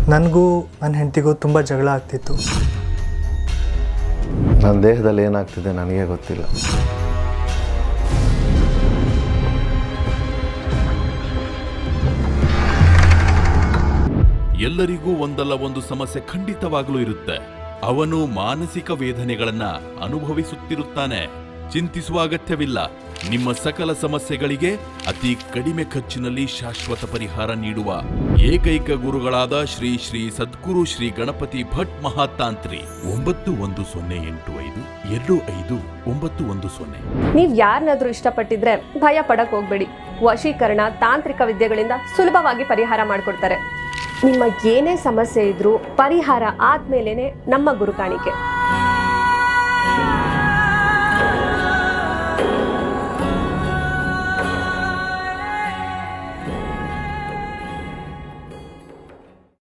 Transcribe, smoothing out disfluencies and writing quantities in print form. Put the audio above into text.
ನನಗೂ ನನ್ನ ಹೆಂಡತಿಗೂ ತುಂಬ ಜಗಳ ಆಗ್ತಿತ್ತು. ನನ್ನ ದೇಹದಲ್ಲಿ ಏನಾಗ್ತಿದೆ ನನಗೆ ಗೊತ್ತಿಲ್ಲ. ಎಲ್ಲರಿಗೂ ಒಂದಲ್ಲ ಒಂದು ಸಮಸ್ಯೆ ಖಂಡಿತವಾಗಲೂ ಇರುತ್ತೆ. ಅವನು ಮಾನಸಿಕ ವೇದನೆಗಳನ್ನ ಅನುಭವಿಸುತ್ತಿರುತ್ತಾನೆ. ಚಿಂತಿಸುವ ಅಗತ್ಯವಿಲ್ಲ. ನಿಮ್ಮ ಸಕಲ ಸಮಸ್ಯೆಗಳಿಗೆ ಅತಿ ಕಡಿಮೆ ಖರ್ಚಿನಲ್ಲಿ ಶಾಶ್ವತ ಪರಿಹಾರ ನೀಡುವ ಏಕೈಕ ಗುರುಗಳಾದ ಶ್ರೀ ಶ್ರೀ ಸದ್ಗುರು ಶ್ರೀ ಗಣಪತಿ ಭಟ್ ಮಹಾತಾಂತ್ರಿ. 9108252910. ನೀವ್ ಯಾರನ್ನಾದ್ರೂ ಇಷ್ಟಪಟ್ಟಿದ್ರೆ ಭಯ ಪಡಕ್ ಹೋಗ್ಬೇಡಿ. ವಶೀಕರಣ, ತಾಂತ್ರಿಕ ವಿದ್ಯೆಗಳಿಂದ ಸುಲಭವಾಗಿ ಪರಿಹಾರ ಮಾಡಿಕೊಡ್ತಾರೆ. ನಿಮ್ಮ ಏನೇ ಸಮಸ್ಯೆ ಇದ್ರೂ ಪರಿಹಾರ ಆದ್ಮೇಲೆನೆ ನಮ್ಮ ಗುರು ಕಾಣಿಕೆ.